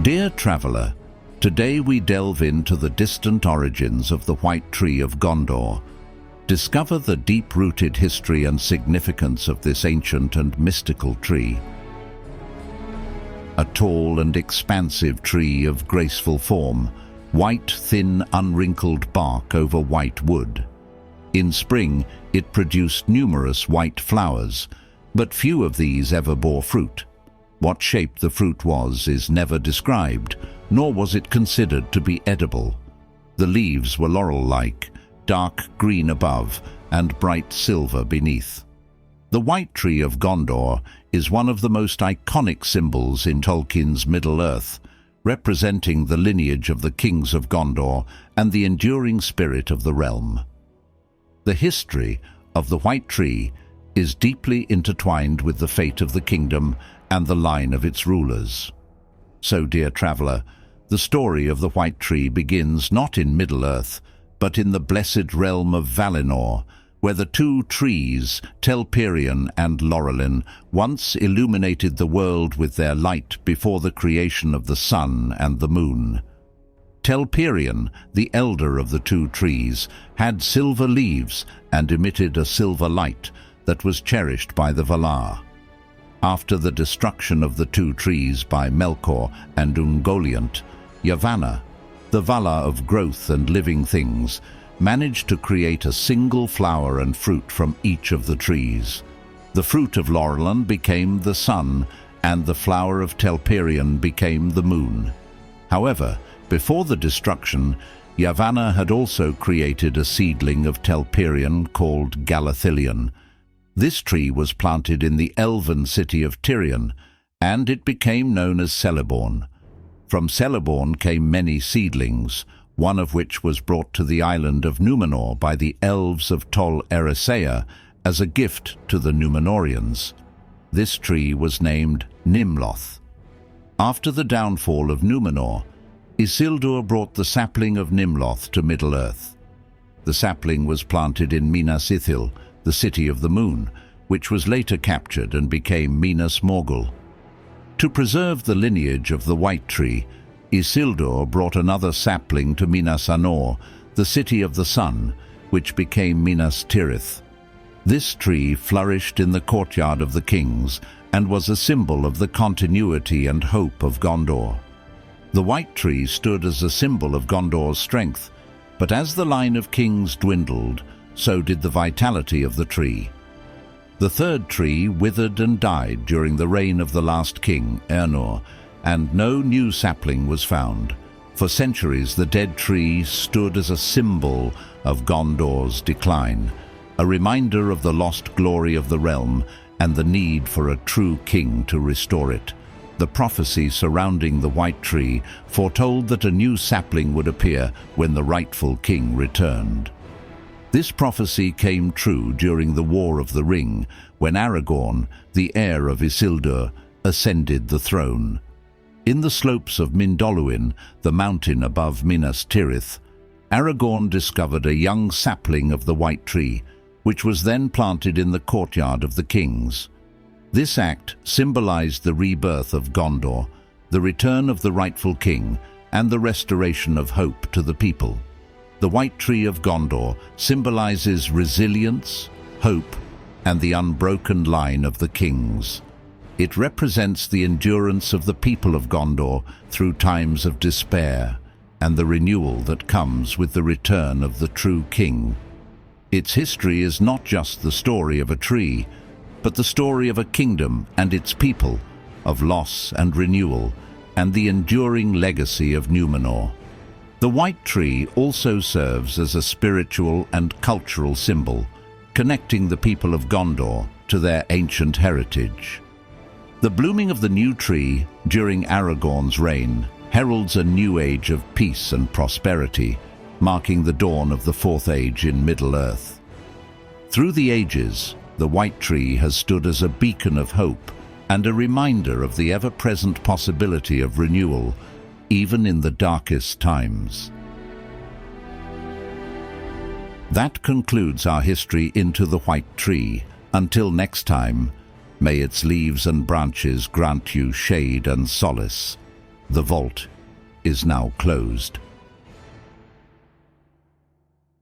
Dear traveller, today we delve into the distant origins of the White Tree of Gondor. Discover the deep-rooted history and significance of this ancient and mystical tree. A tall and expansive tree of graceful form, white, thin, unwrinkled bark over white wood. In spring, it produced numerous white flowers, but few of these ever bore fruit. What shape the fruit was is never described, nor was it considered to be edible. The leaves were laurel-like, dark green above and bright silver beneath. The White Tree of Gondor is one of the most iconic symbols in Tolkien's Middle-earth, representing the lineage of the kings of Gondor and the enduring spirit of the realm. The history of the White Tree is deeply intertwined with the fate of the kingdom and the line of its rulers. So, dear traveller, the story of the White Tree begins not in Middle-earth, but in the blessed realm of Valinor, where the two trees, Telperion and Laurelin, once illuminated the world with their light before the creation of the sun and the moon. Telperion, the elder of the two trees, had silver leaves and emitted a silver light that was cherished by the Valar. After the destruction of the two trees by Melkor and Ungoliant, Yavanna, the Valar of growth and living things, managed to create a single flower and fruit from each of the trees. The fruit of Laurelin became the sun, and the flower of Telperion became the moon. However, before the destruction, Yavanna had also created a seedling of Telperion called Galathilion. This tree was planted in the elven city of Tirion, and it became known as Celeborn. From Celeborn came many seedlings, one of which was brought to the island of Númenor by the elves of Tol Eressëa as a gift to the Númenorians. This tree was named Nimloth. After the downfall of Númenor, Isildur brought the sapling of Nimloth to Middle-earth. The sapling was planted in Minas Ithil, the city of the moon, which was later captured and became Minas Morgul. To preserve the lineage of the White Tree, Isildur brought another sapling to Minas Anor, the city of the sun, which became Minas Tirith. This tree flourished in the courtyard of the kings and was a symbol of the continuity and hope of Gondor. The White Tree stood as a symbol of Gondor's strength, but as the line of kings dwindled, so did the vitality of the tree. The third tree withered and died during the reign of the last king, Ernor, and no new sapling was found. For centuries, the dead tree stood as a symbol of Gondor's decline, a reminder of the lost glory of the realm and the need for a true king to restore it. The prophecy surrounding the White Tree foretold that a new sapling would appear when the rightful king returned. This prophecy came true during the War of the Ring, when Aragorn, the heir of Isildur, ascended the throne. In the slopes of Mindolluin, the mountain above Minas Tirith, Aragorn discovered a young sapling of the White Tree, which was then planted in the courtyard of the kings. This act symbolized the rebirth of Gondor, the return of the rightful king, and the restoration of hope to the people. The White Tree of Gondor symbolizes resilience, hope, and the unbroken line of the kings. It represents the endurance of the people of Gondor through times of despair and the renewal that comes with the return of the true king. Its history is not just the story of a tree, but the story of a kingdom and its people, of loss and renewal, and the enduring legacy of Númenor. The White Tree also serves as a spiritual and cultural symbol, connecting the people of Gondor to their ancient heritage. The blooming of the new tree during Aragorn's reign heralds a new age of peace and prosperity, marking the dawn of the Fourth Age in Middle-earth. Through the ages, the White Tree has stood as a beacon of hope and a reminder of the ever-present possibility of renewal, even in the darkest times. That concludes our history into the White Tree. Until next time, may its leaves and branches grant you shade and solace. The vault is now closed.